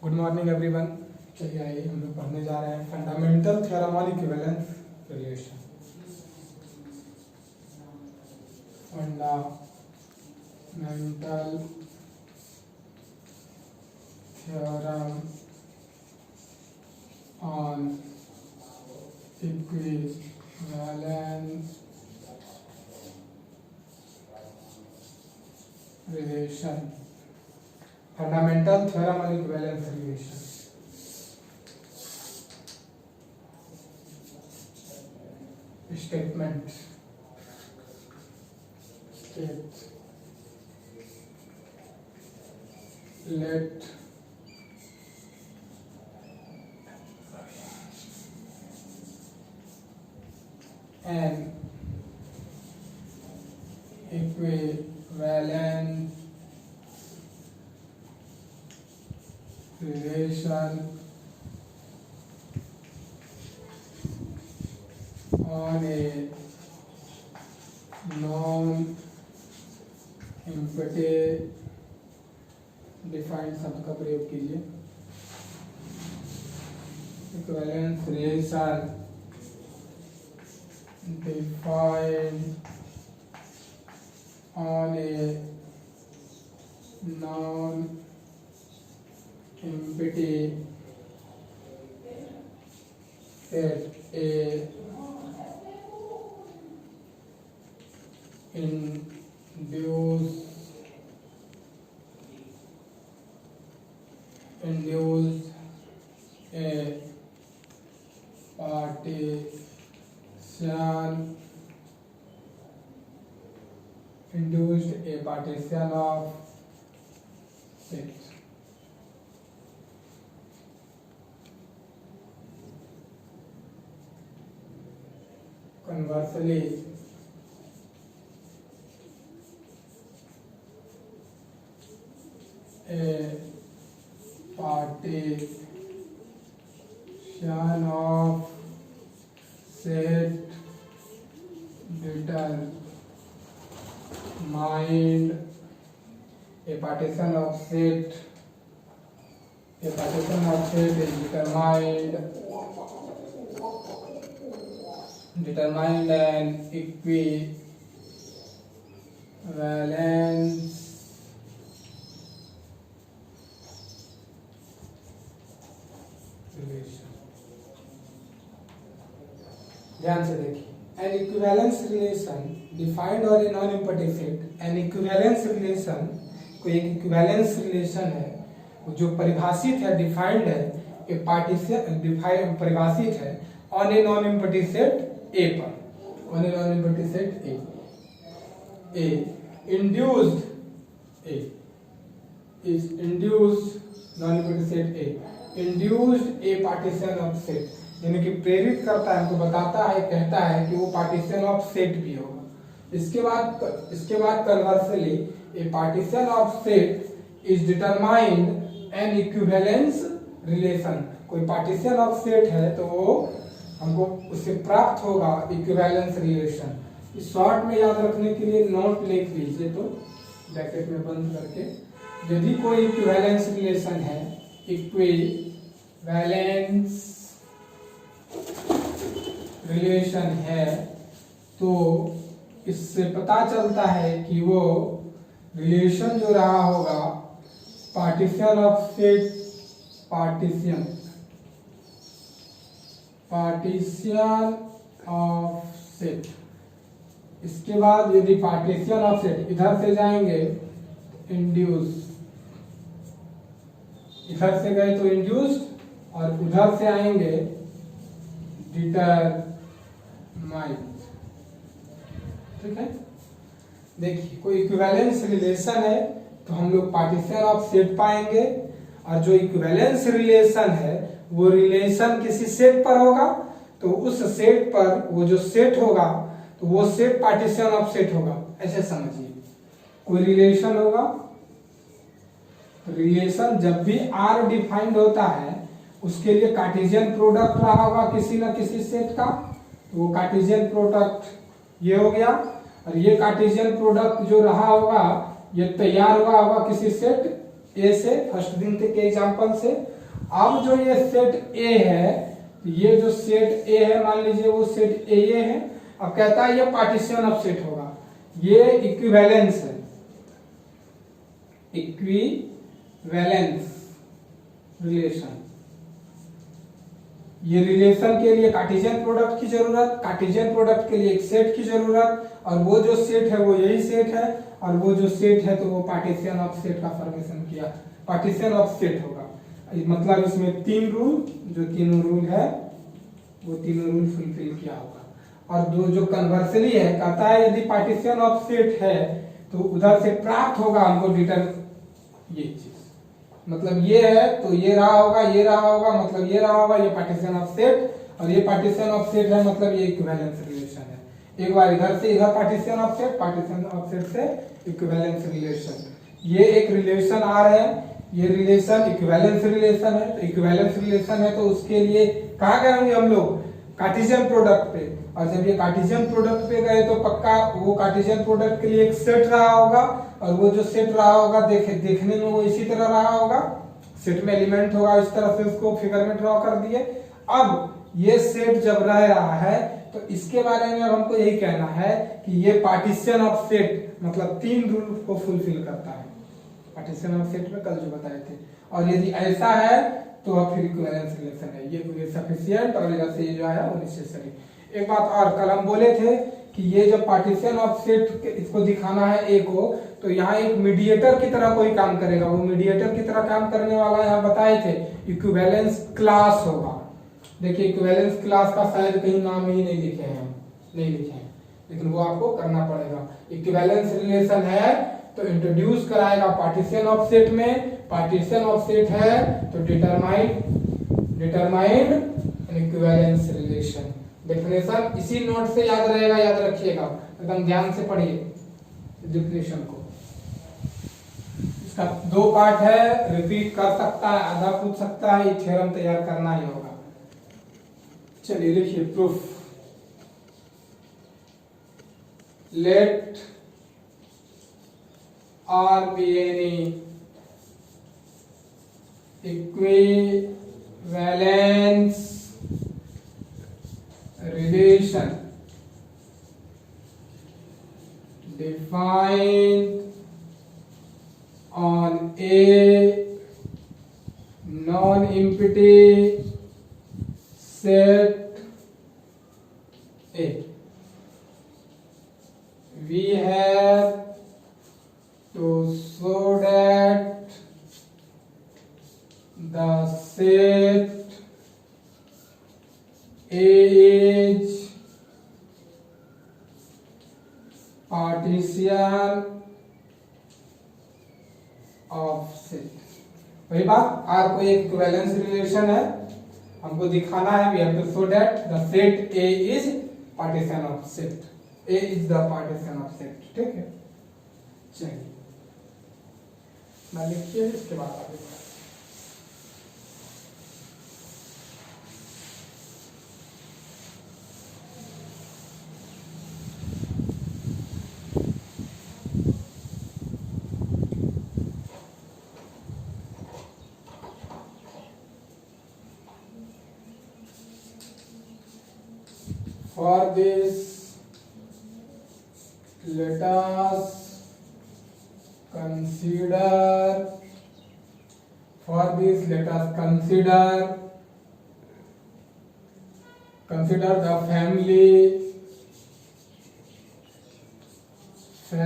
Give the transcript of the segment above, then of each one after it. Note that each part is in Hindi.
Good morning everyone. चलिए आइए हम लोग पढ़ने जा रहे हैं fundamental theorem on equivalence relation. Fundamental theorem on equivalence relation. Fundamental theorem on equivalence relation. Statement let an equivalent relation on a non-empty defined शब्द का प्रयोग कीजिए। Equivalence relation defined on a non empty set A induce a partition of set. Conversely, a partition of set determined a partition of set is determined an equivalence relation। ध्यान से देखिए, an equivalence relation defined और a non-empty set। an equivalence relation कोई एक equivalence relation है जो परिभाषित है, डिफाइंड है, एक पार्टीशन डिफाइंड परिभाषित है on a non empty set A पर। On a non empty set A induced A is induced non empty set A induced A partition of set, यानी कि प्रेरित करता है, हमको बताता है, कहता है कि वो पार्टीशन ऑफ सेट भी होगा। इसके बाद conversely A partition of set is determined N equivalence relation. कोई पार्टीशन ऑफ सेट है तो वो हमको उससे प्राप्त होगा इक्विवेलेंस रिलेशन। इस शॉर्ट में याद रखने के लिए नोट लिख दीजिए, तो ब्रैकेट में बंद करके, यदि कोई इक्विवेलेंस रिलेशन है, इक्विवेलेंस रिलेशन है, तो इससे पता चलता है कि वो रिलेशन जो रहा होगा partition of set partition of set. इसके बाद यदि पार्टीशन ऑफ सेट इधर से जाएंगे इंड्यूस, इधर से गए तो इंड्यूस्ड और उधर से आएंगे डिटरमाइंड। ठीक है, देखिए कोई इक्विवेलेंस रिलेशन है तो हम लोग पार्टीशन ऑफ सेट पाएंगे, और जो इक्विवेलेंस रिलेशन है वो रिलेशन किसी सेट पर होगा, तो उस सेट पर वो जो सेट होगा तो वो सेट पार्टीशन ऑफ सेट होगा। ऐसे समझिए, कोई रिलेशन होगा, रिलेशन जब भी आर डिफाइंड होता है उसके लिए कार्टेशियन प्रोडक्ट रहा होगा किसी ना किसी सेट का, तो वो कार्टेशियन प्रोडक्ट ये हो गया, और ये कार्टेशियन प्रोडक्ट जो रहा होगा ये तैयार हुआ होगा किसी सेट ए से, फर्स्ट दिन के एग्जांपल से। अब जो ये सेट ए है, ये जो सेट ए है मान लीजिए वो सेट ए ये है। अब कहता है ये पार्टीशन ऑफ सेट होगा, ये इक्विवेलेंस है, इक्विवेलेंस रिलेशन। ये रिलेशन के लिए कार्टेशियन प्रोडक्ट की जरूरत, कार्टेशियन प्रोडक्ट के लिए एक सेट की जरूरत, और वो जो सेट है वो यही सेट है, और वो जो सेट है तो वो पार्टीशन ऑफ सेट का फॉर्मेशन किया, पार्टीशन ऑफ सेट होगा। मतलब इसमें 3 रूल, जो तीनों रूल है वो तीनों रूल फुलफिल किया होगा। और दो जो कन्वर्सली है, कहता है यदि पार्टीशन ऑफ सेट है तो उधर से प्राप्त होगा हमको ये चीज, मतलब ये है तो ये रहा होगा, ये रहा होगा, मतलब ये रहा होगा, ये पार्टीशन ऑफ सेट, और ये पार्टीशन ऑफ सेट है, मतलब ये इक्विवेलेंस रिलेशन है। एक बार इधर से इधर partition of set, partition of set से इक्विवेलेंस रिलेशन, ये एक रिलेशन आ रहे हैं। ये रिलेशन इक्विवेलेंस रिलेशन है, तो इक्विवेलेंस रिलेशन है तो उसके लिए कहाँ गए होंगे हम लोग, कार्टेशियन प्रोडक्ट पे। और जब ये कार्टेशियन प्रोडक्ट पे गए तो पक्का वो कार्टेशियन प्रोडक्ट के लिए एक सेट रहा होगा, और वो जो सेट रहा होगा देखने में वो इसी तरह रहा होगा, सेट में एलिमेंट होगा, इस तरह से उसको फिगर में ड्रॉ कर दिए। अब ये सेट जब रह रहा है तो इसके बारे में अब हमको यही कहना है कि ये पार्टीशन ऑफ सेट मतलब 3 रूल को फुलफिल करता है, पार्टीशन ऑफ सेट में कल जो बताए थे। और यदि ऐसा है तो फिर इक्विवेलेंस रिलेशन है, ये सफिशिएंट और इधर से ये जो है वो नेसेसरी। एक बात और, कल हम बोले थे कि ये जब पार्टीशन ऑफ सेट इसको दिखाना है ए को, तो यहाँ एक मीडिएटर की तरह कोई काम करेगा। वो मीडिएटर की तरह काम करने वाला यहाँ बताए थे इक्विवेलेंस क्लास होगा। देखिए इक्विवेलेंस क्लास का शायद कहीं नाम ही नहीं लिखे हैं, लेकिन वो आपको करना पड़ेगा। इक्विवेलेंस रिलेशन है तो इंट्रोड्यूस कराएगा पार्टीशन ऑफ सेट में, पार्टीशन ऑफ सेट है तो डिटरमाइंड इक्विवेलेंस रिलेशन। डेफिनेशन इसी नोट से याद रहेगा, याद रखिएगा, एकदम ध्यान से पढ़िए डेफिनेशन को। इसका 2 पार्ट है, रिपीट कर सकता है, आधा पूछ सकता है, ये थ्योरम तैयार करना ही होगा। चलिए लिखिए proof. Let R be any equivalence relation defined on a non-empty set A. We have to show that the set A is partition of set। वही बात, R को एक इक्विवेलेंस रिलेशन है, हमको दिखाना है, we have to show that the set A is partition of set, A is the partition of set। ठीक है, चलिए मैं लिखिए इसके बाद आगे। For this, let us consider the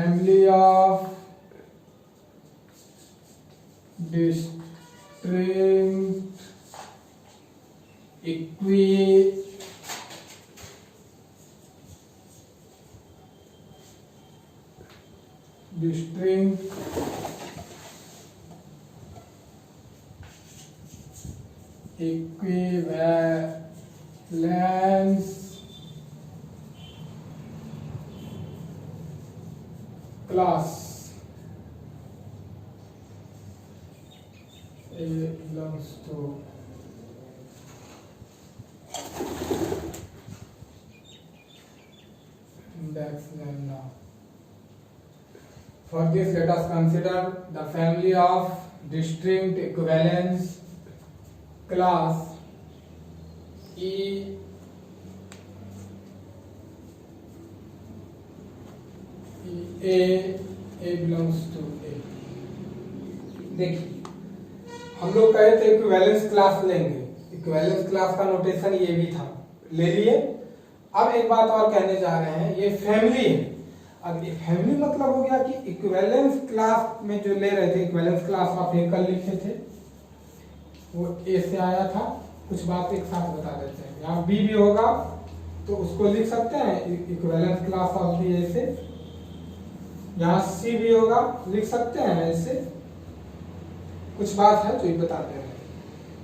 family of distinct equivalence class A belongs to index lambda. For this, let us consider the family of distinct equivalence class E A belongs to A। देखिए हम लोग कहे थे इक्विवेलेंस क्लास लेंगे, इक्विवेलेंस क्लास का नोटेशन ये भी था, ले लिए। अब एक बात और कहने जा रहे हैं, ये फैमिली है। अब ये फैमिली मतलब हो गया कि इक्विवेलेंस क्लास में जो ले रहे थे, इक्विवेलेंस क्लास ऑफ ए कल लिखे थे, वो ए से आया था। कुछ बात एक साथ बता देते हैं। यहाँ बी भी होगा तो उसको लिख सकते हैं इक्विवेलेंस क्लास ऑफ बी ए से। यहाँ सी भी होगा, लिख सकते हैं ऐसे। कुछ बात है जो ये बताते हैं।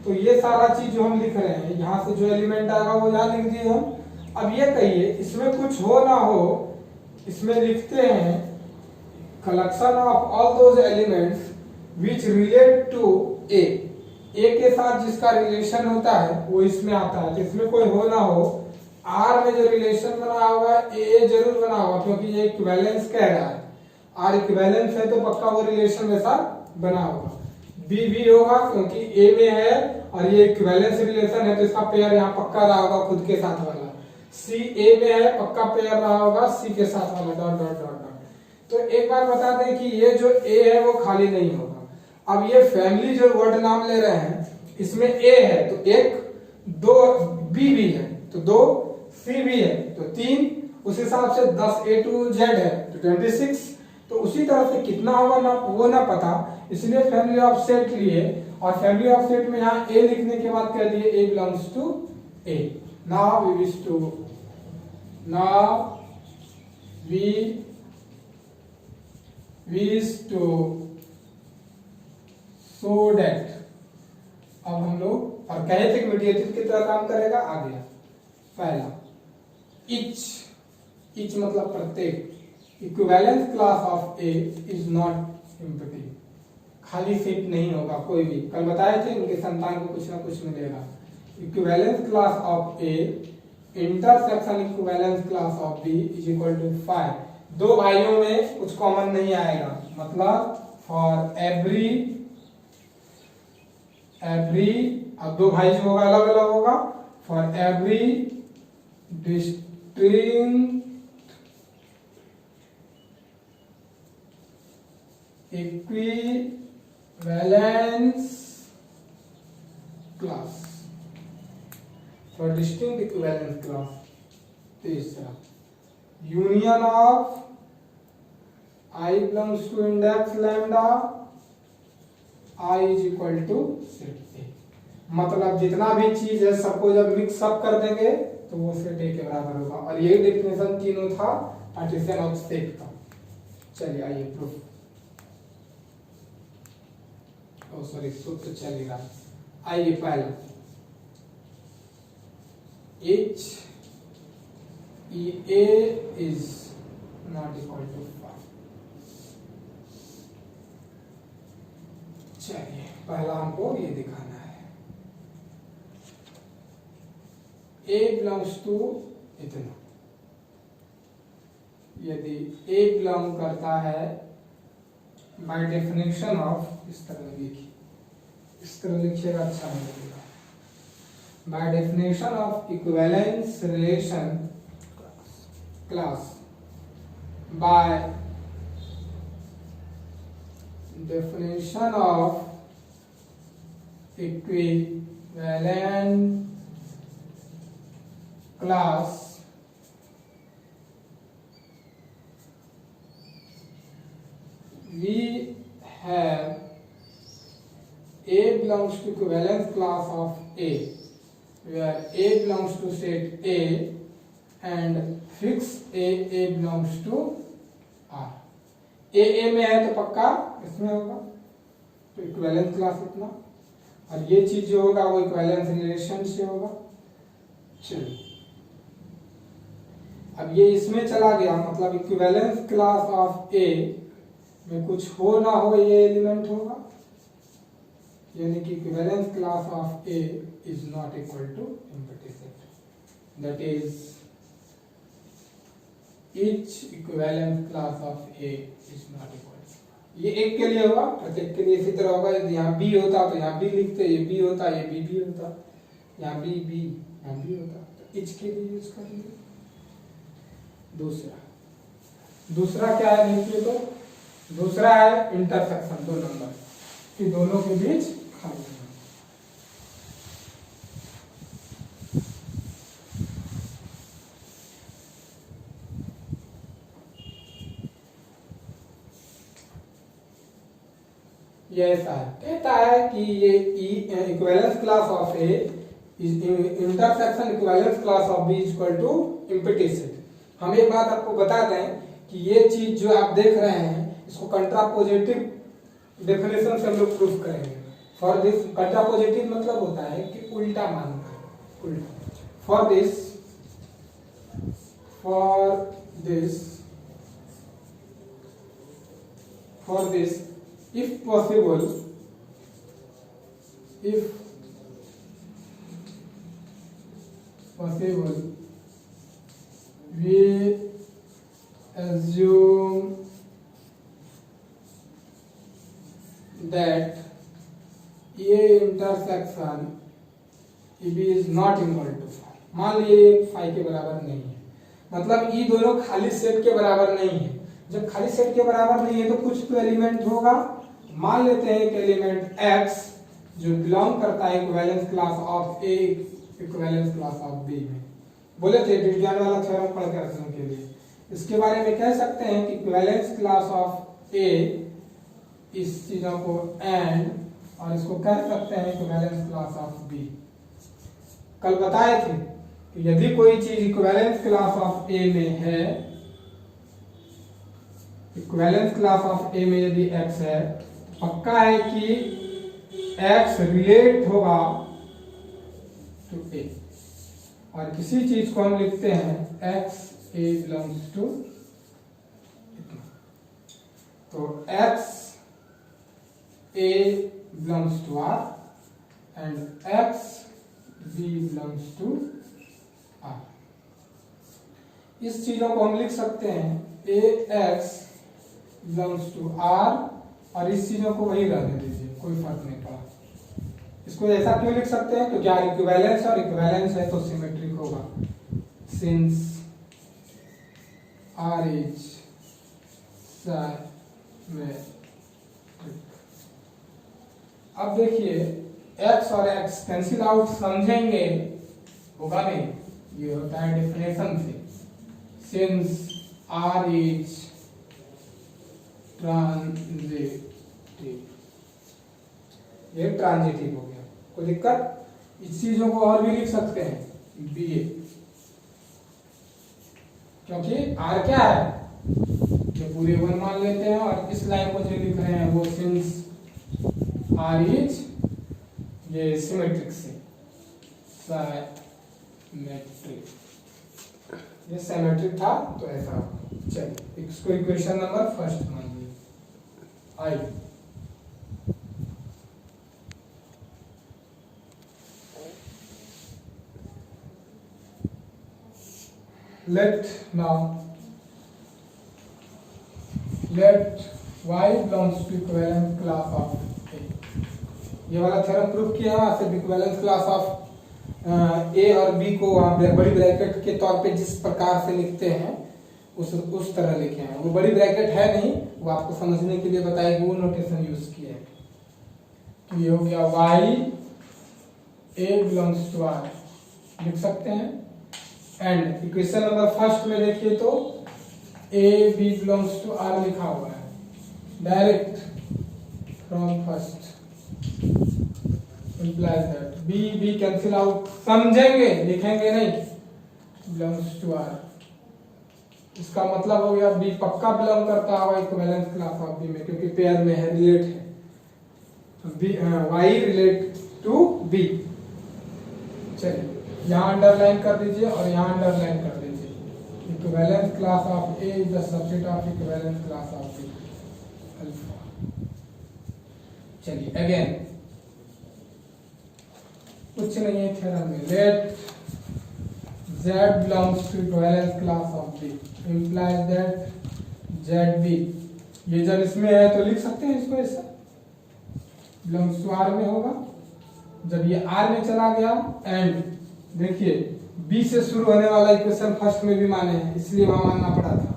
तो ये सारा चीज जो हम लिख रहे हैं, यहाँ से जो एलिमेंट आएगा वो यहाँ लिख दिए हम। अब ये कहिए इसमें कुछ हो ना हो, इसमें लिखते हैं collection of all those elements which relate to A. A के साथ जिसका रिलेशन होता है वो इसमें आता है। तो इसमें कोई हो ना हो, आर में जो रिलेशन बना होगा ए जरूर बना होगा, क्योंकि ये इक्विवेलेंस कह रहा है। आर इक्विवेलेंस है तो पक्का वो रिलेशन वैसा बना होगा। बी भी होगा क्योंकि ए में है और ये इक्विवेलेंस रिलेशन है, तो इसका पेयर यहाँ पक्का रहा होगा खुद के साथ वाला। सी ए में है, पक्का पेयर रहा होगा सी के साथ वाला, डॉट डॉट डॉट डॉट। तो एक बात बता दें कि ये जो ए है वो खाली नहीं होगा। अब ये फैमिली जो वर्ड नाम ले रहे हैं, इसमें ए है तो एक, दो बी भी है तो दो, सी भी है तो तीन, उस हिसाब से 10 A to Z है तो 26। तो उसी तरह से कितना होगा ना वो ना पता, इसलिए फैमिली ऑफ सेट लिए। और फैमिली ऑफ सेट में यहाँ ए लिखने के बाद कह दिए A belongs to A. Now we wish to show that. अब हम लोग और कहे थे कि मीडिएटर की तरह काम करेगा, आ गया। पहला इच मतलब प्रत्येक। Equivalence class of A is not empty, खाली सेट नहीं होगा कोई भी। कल बताए थे उनके संतान को कुछ ना कुछ मिलेगा। Equivalence class of A intersection equivalence class of B is equal to 5। दो भाइयों में कुछ कॉमन नहीं आएगा, मतलब फॉर एवरी अब दो भाई जो होगा अलग अलग होगा। For every distinct equivalence class, for distinct equivalence class. तीसरा union of i belongs to index lambda i is equal to set A. मतलब जितना भी चीज है सबको जब मिक्स अप कर देंगे तो वो सेट ए के बराबर होगा। और यही डेफिनेशन तीनों था पार्टीशन ऑफ सेट का। चलिए आइए प्रूफ, सॉरी सूत्र चलेगा। आइए पहला H E A is not equal to 5। चलिए पहला हमको ये दिखाना है, ए बिलोंग्स टू इतना। यदि ए बिलोंग करता है बाय डेफिनेशन ऑफ, इस तरह लिखिए, इस तरह लिखिएगा अच्छा नहीं लगेगा। By definition of equivalence relation class, by definition of equivalent class we have A belongs to equivalence class of A, where A belongs to set A and fix A belongs to R। ए में है तो पक्का इसमें होगा, तो इक्विवेलेंस क्लास इतना। और ये चीज जो होगा वो इक्विवेलेंस रिलेशन से होगा। चलिए अब ये इसमें चला गया, मतलब इक्विवेलेंस क्लास ऑफ ए में कुछ हो ना हो ये एलिमेंट होगा, यानी कि equivalence class of A is not equal to empty set, that is each equivalence class of A is not equal to 5। ये एक के लिए होगा, प्रत्येक के लिए इसी तरह होगा। यदि यहाँ बी होता तो यहाँ बी लिखते, ये बी होता, ये बी होता, यहाँ बी बी, यहाँ बी होता, तो इच के लिए यूज करेंगे। दूसरा क्या है देखिए, तो दूसरा है इंटरसेक्शन, दो नंबर कि दोनों के बीच खाली है। ये ऐसा है, कहता है कि ये equivalence class of A intersection equivalence class of B is equal to empty set. हम एक बात आपको बता दें कि ये चीज जो आप देख रहे हैं इसको कंट्रापोजिटिव डेफिनेशन से हम लोग प्रूफ करेंगे। फॉर दिस कंट्रापोजिटिव मतलब होता है कि उल्टा मानना, उल्टा। For this if possible, we assume that A intersection B is not equal to phi। मान लीजिए फाई के बराबर नहीं है, मतलब ये दोनों खाली सेट के बराबर नहीं है। जब खाली सेट के बराबर नहीं है तो कुछ तो एलिमेंट होगा। मान लेते हैं कि एलिमेंट x जो बिलोंग करता है equivalence class of A equivalence class of B में। बोले थे डिवीजन वाला थ्योरम पढ़ कर रखने के लिए, इसके बारे में कह सकते हैं कि इक्विवेलेंस क्लास ऑफ A इस चीजों को एंड, और इसको कह सकते हैं इक्विवेलेंस क्लास ऑफ B। कल बताए थे कि यदि कोई चीज इक्विवेलेंस क्लास ऑफ A में है, इक्विवेलेंस क्लास ऑफ A में यदि x है, पक्का है कि x रिलेट होगा टू A। और किसी चीज को हम लिखते हैं x A बिलोंग्स टू, तो x A belongs to R and x B belongs to R। इस चीजों को हम लिख सकते हैं AX बिलोंग्स टू R, और इस चीजों को वही रहने दीजिए, कोई फर्क नहीं पड़ा। इसको ऐसा क्यों लिख सकते हैं? क्योंकि यार इक्विवेलेंस और इक्विवेलेंस है तो सिमेट्रिक होगा। Since R is symmetric. अब देखिए x और x कैंसिल आउट समझेंगे, होगा नहीं, ये होता है डेफिनेशन से। सिंस R इज ट्रांजिटिव, ये ट्रांजिटिव हो गया, कोई दिक्कत? इस चीजों को और भी लिख सकते हैं बी ए, क्योंकि आर क्या है, ये पूरे वन मान लेते हैं, और इस लाइन को जो लिख रहे हैं वो सिंस आर इज, ये सिमेट्रिक से सिमेट्रिक, ये सिमेट्रिक था तो ऐसा। चलिए इसको इक्वेशन नंबर फर्स्ट मान लीजिए आई। let y belongs to equivalent class of A। ये वाला थ्योरम प्रूफ किया है, सिर्फ इक्विवेलेंस क्लास ऑफ A और B को वहां बड़ी ब्रैकेट के तौर पे जिस प्रकार से लिखते हैं उस तरह लिखे हैं। वो बड़ी ब्रैकेट है नहीं, वो आपको समझने के लिए बताया कि वो नोटेशन यूज किया है। तो ये हो गया y A belongs to R, लिख सकते हैं। एंड इक्वेशन नंबर फर्स्ट में देखिए तो A B belongs to R लिखा हुआ है, direct from first implies that B cancel out, समझेंगे लिखेंगे नहीं, बिलोंग्स टू R। इसका मतलब हो गया B पक्का बिलोंग करता होगा इक्विवेलेंस क्लास ऑफ B में, क्योंकि पेयर में है, रिलेट है। B Y relate to B। चलिए यहाँ अंडरलाइन कर दीजिए और यहाँ अंडरलाइन कर दीजिए। Equivalence class of A is the subset of equivalence class of B alpha. चलिए अगेन, कुछ नहीं है थ्योरम में, late Z belongs to equivalence class of B implies that ZB, ये जब इसमें है तो लिख सकते हैं इसको ऐसा, बिलोंग्स टू आर में होगा। जब ये आर में चला गया एंड देखिए बी से शुरू होने वाला इक्वेशन फर्स्ट में भी माने हैं, इसलिए वहां मानना पड़ा था।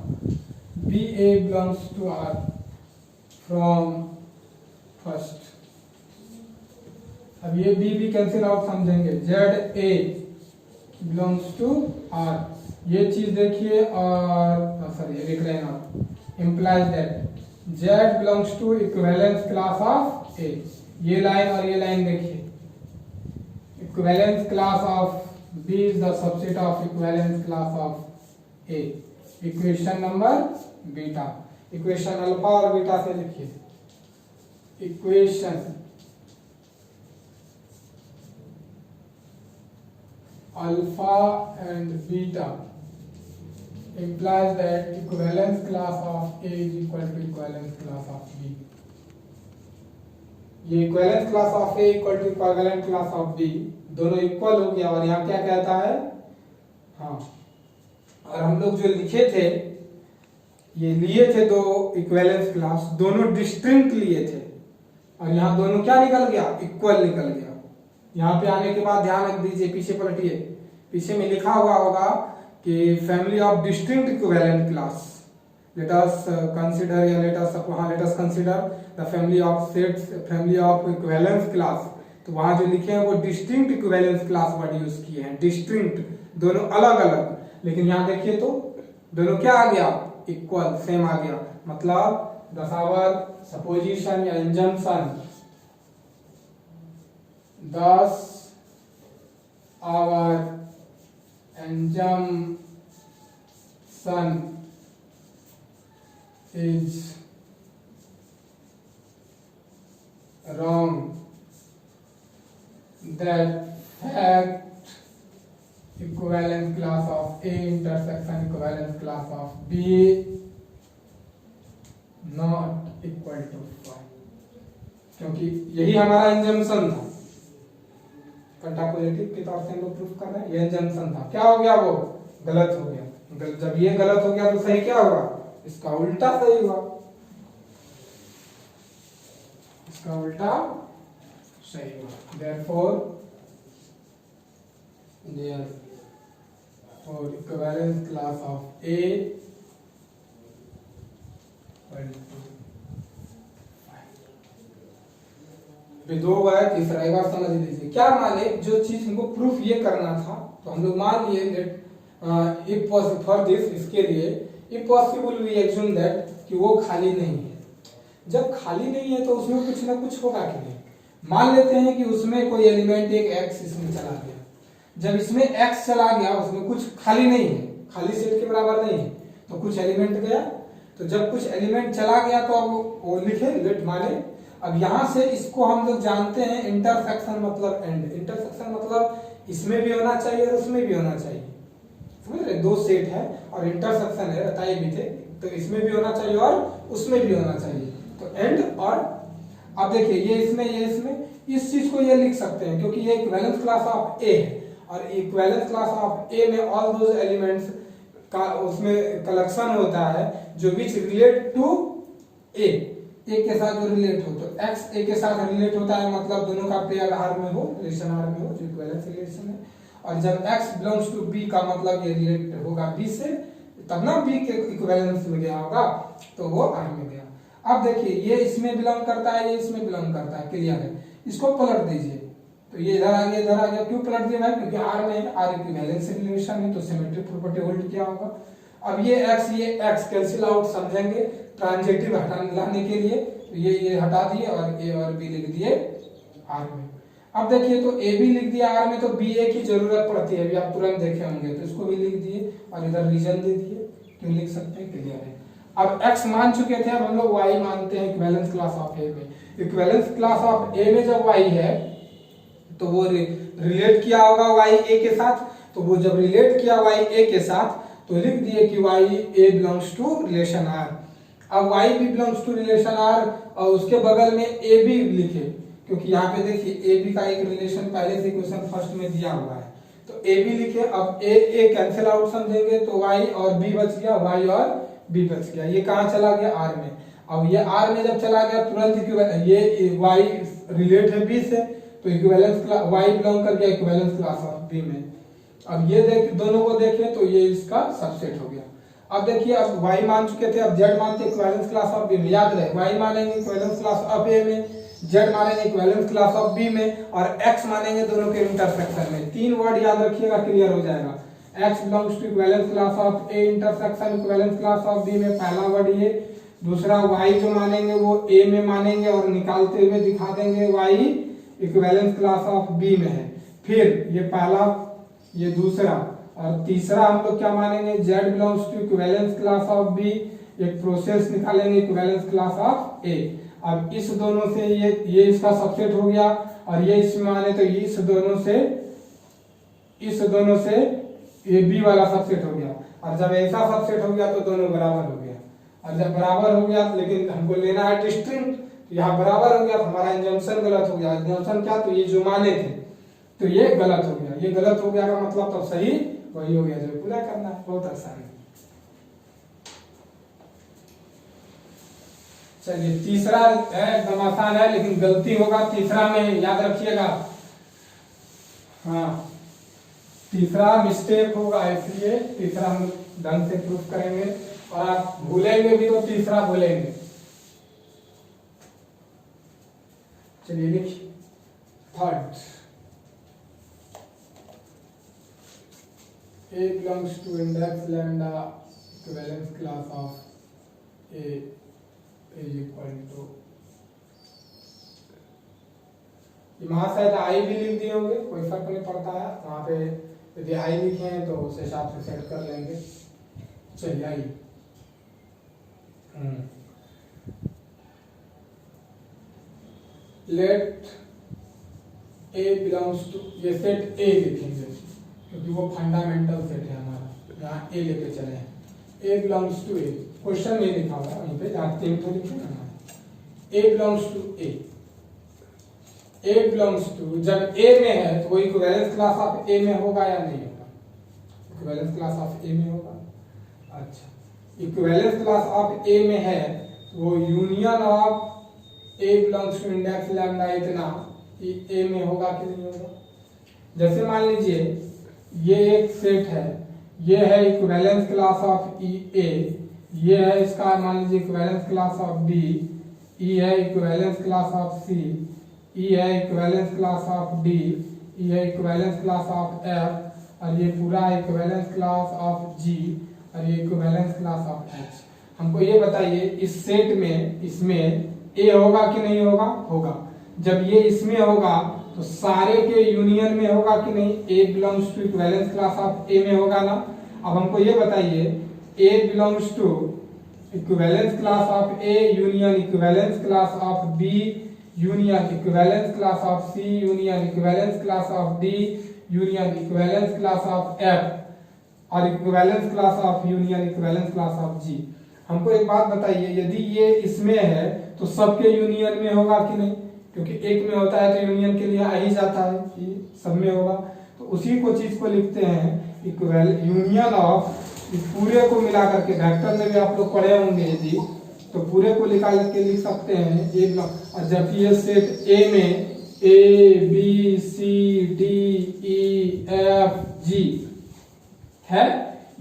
B A belongs to R from first. अब ये बी कैंसिल आउट समझेंगे। Z A belongs to R, ये चीज देखिए, और सॉरी एक लाइन और, implies that Z belongs to equivalence class of A. ये लाइन और ये लाइन देखिए, equivalence class of B is the subset of equivalence class of A। Equation number beta, equation alpha और बीटा से लिखिए, equation alpha and beta implies that equivalence class of A is equal to equivalence class of B। ये equivalence class of A equal to equivalent class of B, दोनों इक्वल हो गया। और यहाँ क्या कहता है, हाँ, और हम लोग जो लिखे थे, ये लिए थे दो इक्विवेलेंस क्लास, दोनों डिस्टिंक्ट लिए थे, और यहाँ दोनों क्या निकल गया, इक्वल निकल गया। यहाँ पे आने के बाद ध्यान रख दीजिए, पीछे पलटिए, पीछे में लिखा हुआ होगा कि family of distinct equivalent class. let us consider या let us consider the family of sets, family of equivalence class। तो वहां जो लिखे हैं वो distinct equivalence class word use किए हैं, डिस्टिंक्ट, दोनों अलग अलग। लेकिन यहाँ देखिए तो दोनों क्या आ गया, इक्वल, सेम आ गया। मतलब दसावर सपोजिशन या injunction, thus our injunction is wrong, that fact equivalence class of A intersection equivalence class of B not equal to 5, क्योंकि यही हमारा इंजंक्शन था, कंट्रापोजिटिव के तौर से हम लोग प्रूफ कर रहे हैं, ये इंजंक्शन था। क्या हो गया, वो गलत हो गया। जब ये गलत हो गया तो सही क्या होगा, इसका उल्टा सही हुआ, इसका उल्टा सही हुआ। therefore equivalence class of A दो बार तीसरा एक बार समझ लीजिए। क्या माने, जो चीज हमको प्रूफ ये करना था, तो हम लोग मान लिए इफ फॉर दिस, इसके लिए if possible we assume that कि वो खाली नहीं है। जब खाली नहीं है तो उसमें कुछ ना कुछ होगा कि नहीं। मान लेते हैं कि उसमें कोई एलिमेंट एक x इसमें चला गया, जब इसमें x चला गया उसमें कुछ खाली नहीं है, खाली सेट के बराबर नहीं है, तो कुछ एलिमेंट गया। तो जब कुछ एलिमेंट चला गया तो अब वो लिखे लेट माने। अब यहां से इसको हम लोग जानते हैं इंटरसेक्शन मतलब एंड, इंटरसेक्शन मतलब इसमें भी होना चाहिए और उसमें भी होना चाहिए, समझ रहे, दो सेट है और इंटरसेक्शन है, बताए भी थे, तो इसमें भी होना चाहिए और उसमें भी होना चाहिए, तो एंड। और अब देखिए ये इसमें, ये इसमें, इस चीज को ये लिख सकते हैं क्योंकि ये इक्विवेलेंस क्लास ऑफ ए है, और इक्विवेलेंस क्लास ऑफ ए में ऑल दोज एलिमेंट्स का उसमें कलेक्शन होता है जो विच रिलेट टू ए, ए के साथ जो रिलेट हो, तो x ए के साथ रिलेट होता है, मतलब दोनों का पेयर आर में हो, रिलेशन आर में हो, जो इक्विवेलेंस रिलेशन है। और जब x बिलोंग्स टू b का मतलब ये रिलेट होगा b से, तब ना b के इक्विवेलेंस में गया होगा, तो वो r में गया। अब देखिए ये इसमें बिलोंग करता है, ये इसमें बिलोंग करता है, क्लियर है। इसको पलट दीजिए, तो ये इधर आ गया, इधर आ गया। क्यों पलट दिया भाई, क्योंकि r में है, r इक्विवेलेंस रिलेशन है, तो सिमेट्रिक प्रॉपर्टी होल्ड किया होगा। अब ये x कैंसिल आउट समझेंगे ट्रांजिटिव लाने के लिए, तो ये हटा दिए और a और b लिख दिए r में। अब देखिए तो a भी लिख दिया r में, तो ba की जरूरत पड़ती है, अभी आप तुरंत देखे होंगे, तो इसको भी लिख दिए और इधर रीजन दे दिए, क्यों लिख सकते हैं, क्लियर है। अब x मान चुके थे, अब हम लोग y मानते हैं इक्विवेलेंस क्लास ऑफ a में। इक्विवेलेंस क्लास ऑफ a में जब y है तो वो रिलेट किया होगा y a के साथ, तो वो जब रिलेट किया y a के साथ तो लिख दिए कि y a belongs to relation r। अब y b belongs to relation r और उसके बगल में a b लिखे, क्योंकि यहाँ पे देखिए a b का एक रिलेशन पहले से क्वेश्चन फर्स्ट में दिया हुआ है, तो a b लिखे। अब a कैंसिल आउट समझेंगे तो y और b बच गया, y और b बच गया, ये कहाँ चला गया r में। अब ये R में जब चला गया तुरंत ये Y रिलेट है B से, तो इक्विवेलेंस क्लास Y बिलोंग कर गया इक्विवेलेंस क्लास ऑफ B में। अब ये दोनों को देखें तो ये इसका सबसेट हो गया। अब देखिए, अब Y मान चुके थे, अब Z मानते इक्विवेलेंस क्लास ऑफ B में। याद रहे, Y मानेंगे इक्विवेलेंस क्लास ऑफ A में, Z मानेंगे इक्विवेलेंस क्लास ऑफ B में, और X मानेंगे दोनों के इंटरसेक्शन में। तीन वर्ड याद रखिएगा, क्लियर हो जाएगा। X belongs to equivalence class of A intersection equivalence class of B में, पहला वर्ड ये। दूसरा Y जो मानेंगे वो A में मानेंगे और निकालते हुए दिखा देंगे Y equivalence class of B में है। फिर ये पहला, ये दूसरा, और तीसरा हम लोग क्या मानेंगे, Z belongs to equivalence class of B, एक प्रोसेस निकालेंगे इक्विवेलेंस क्लास ऑफ A। अब इस दोनों से ये इसका सबसेट हो गया, और ये इसमें माने तो इस दोनों से ये B वाला सबसेट हो गया। और जब ऐसा सबसेट हो गया तो दोनों बराबर हो गया, और जब बराबर हो गया, लेकिन हमको लेना है डिस्टिंक्ट, तो यहाँ बराबर हो गया तो हमारा इंजंक्शन गलत हो गया। इंजंक्शन क्या, तो ये जो माने थे तो ये गलत हो गया। ये गलत हो गया का मतलब तब सही वही हो गया जो पूरा करना है। बहुत आसान है। चलिए तीसरा है, एकदम आसान है, लेकिन गलती होगा तीसरा में, याद रखिएगा। हाँ, तीसरा मिस्टेक होगा, इसलिए तीसरा हम ढंग से प्रूफ करेंगे, और आप भूलेंगे भी तो तीसरा भूलेंगे। चलिए लिखिए, third, A belongs to index lambda equivalence class of A is equal to, वहां शायद I भी लिख दिए होंगे, कोई फर्क नहीं पड़ता है। वहां पे यदि I लिखे हैं तो उस हिसाब से सेट कर लेंगे। चलिए I, let A belongs to, ये सेट A लिखेंगे क्योंकि वो फंडामेंटल सेट है हमारा। यहाँ A लेके चले हैं, A belongs to A, question में लिखा हुआ है वहीं पे, जहाँ तीन तो लिखे ना, A belongs to A, A belongs to, जब A में है तो वो इक्विवेलेंस क्लास ऑफ A में होगा या नहीं होगा? इक्विवेलेंस क्लास ऑफ A में होगा। अच्छा, इक्विवेलेंस क्लास ऑफ A में है तो वो union of A belongs to index lambda इतना A में होगा कि नहीं होगा? जैसे मान लीजिए ये एक सेट है, ये है इक्विवेलेंस क्लास ऑफ A, ये है इसका मान लीजिए equivalence class of B, E है equivalence class of C, E है equivalence class of D, E है इक्विवेलेंस क्लास ऑफ F, और ये पूरा इक्विवेलेंस क्लास ऑफ G, और ये इक्विवेलेंस क्लास ऑफ H। हमको ये बताइए इस सेट में इसमें A होगा कि नहीं होगा? होगा। जब ये इसमें होगा तो सारे के यूनियन में होगा कि नहीं? A belongs to equivalence class of A में होगा ना। अब हमको ये बताइए A belongs to equivalence class of A union equivalence class of B union equivalence class of C union equivalence class of D union equivalence class of F और equivalence class of union equivalence class of G। हमको एक बात बताइए, यदि ये इसमें है तो सबके यूनियन में होगा कि नहीं? क्योंकि एक में होता है तो यूनियन के लिए आ ही जाता है कि सब में होगा। तो उसी को चीज को लिखते हैं यूनियन ऑफ, पूरे को मिला करके वेक्टर में भी आप लोग पढ़े होंगे यदि, तो पूरे को निकाल के लिख सकते हैं एक। और जब ये सेट A में A B C D E F G है,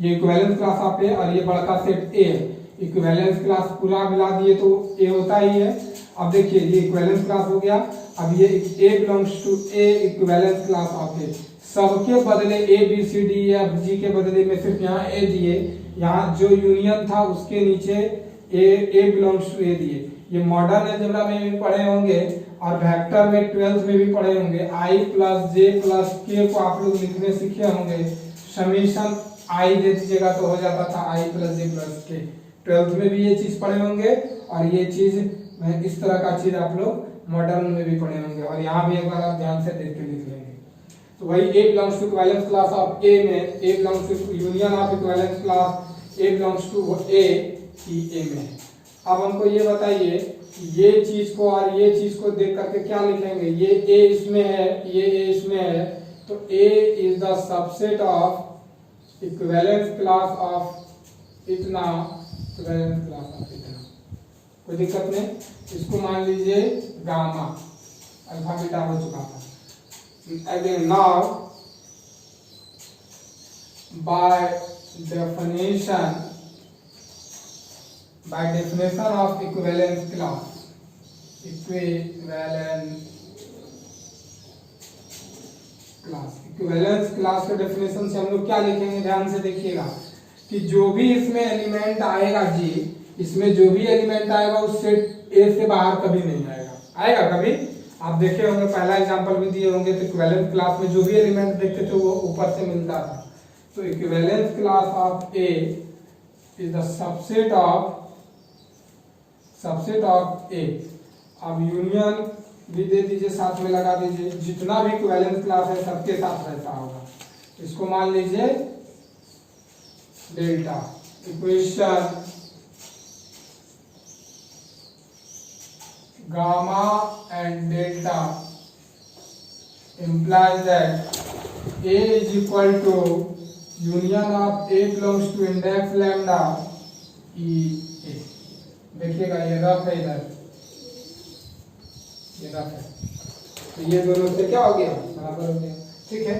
ये इक्विवेलेंस क्लास ऑफ A, और ये बड़ा सेट A है, इक्विवेलेंस क्लास पूरा मिला दिए तो A होता ही है। अब देखिए ये इक्विवेलेंस क्लास हो गया। अब ये A belongs to A equivalence class of A, सबके बदले A B C D E F G के बदले में सिर्फ यहाँ A दिए, यहाँ जो यूनियन था उसके नीचे A बिलोंग्स टू A दिए। ये मॉडर्न अलजेब्रा में भी पढ़े होंगे और वेक्टर में 12th में भी पढ़े होंगे। I plus J plus K को आप लोग लिखने सीखे होंगे, समीशन I दे दीजिएगा तो हो जाता था I plus J plus K। 12th में भी ये चीज पढ़े होंगे, और ये चीज इस तरह का चीज आप लोग मॉडर्न में भी पढ़े होंगे, और यहाँ भी एक बार आप ध्यान से देख के लिख लेंगे। तो वही A belongs to equivalence class of A में A belongs to union of equivalence class A belongs to A की A में। अब हमको ये बताइए ये चीज को और ये चीज को देख करके क्या लिखेंगे? ये A इसमें है, ये A इसमें है, तो A is the subset of equivalence class of इतना, इक्विवेलेंस क्लास ऑफ इतना। कोई दिक्कत नहीं। इसको मान लीजिए गामा, अल्फा बीटा हो चुका था। Again now bye definition of equivalence class के डेफिनेशन से हम लोग क्या लिखेंगे, ध्यान से देखिएगा कि जो भी इसमें एलिमेंट आएगा जी, इसमें जो भी एलिमेंट आएगा उस सेट ए से बाहर कभी नहीं आएगा। आएगा कभी? आप देखे होंगे, पहला एग्जांपल भी दिए होंगे, तो इक्विवेलेंस क्लास में जो भी एलिमेंट देखते थे वो ऊपर से मिलता था। तो equivalence class of A is the subset of A. अब यूनियन भी दे दीजिए, साथ में लगा दीजिए, जितना भी इक्विवेलेंस क्लास है सबके साथ रहता होगा। इसको मान लीजिए delta. Equation gamma and delta implies that A is equal to union of A belongs to index lambda E A। देखिएगा ये रफ है, इधर ये रफ है, तो ये दोनों से क्या हो गया, बराबर हो गया। ठीक है,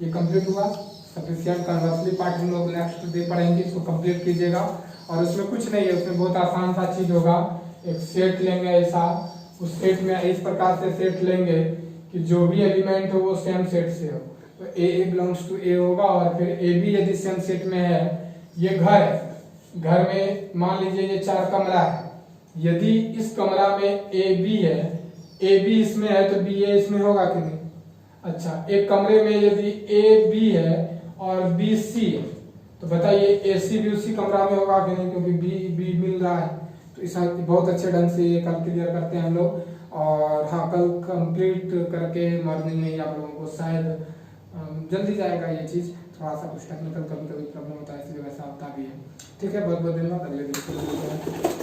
ये कंप्लीट हुआ। सफिशिएंट कन्वर्सली पार्ट हम लोग नेक्स्ट डे पढ़ेंगे, इसको कंप्लीट कीजिएगा। और उसमें कुछ नहीं है, उसमें बहुत आसान सा चीज होगा। एक सेट लेंगे ऐसा, उस सेट में इस प्रकार से सेट लेंगे कि जो भी एलिमेंट हो वो सेम सेट से हो। तो ए बिलोंग्स टू ए होगा, और फिर ए भी यदि सेम सेट में है। ये घर है, घर में मान लीजिए ये 4 कमरा है, यदि इस कमरा में ए बी है, ए बी इसमें है तो बी ए इसमें होगा कि नहीं? अच्छा, एक कमरे में यदि ए बी है और बी सी है, तो बताइए ए सी भी उसी कमरा में होगा कि नहीं, क्योंकि बी बी मिल रहा है। तो इस बहुत अच्छे ढंग से ये कल क्लियर करते हैं हम लोग। और हाँ, कल कंप्लीट करके मॉर्निंग में ही आप लोगों को शायद जल्दी जाएगा ये चीज़। थोड़ा सा कुछ टेक्निकल कभी कभी प्रॉब्लम होता है, इसलिए वैसा आता भी है। ठीक है, बहुत बहुत धन्यवाद। अगले दिन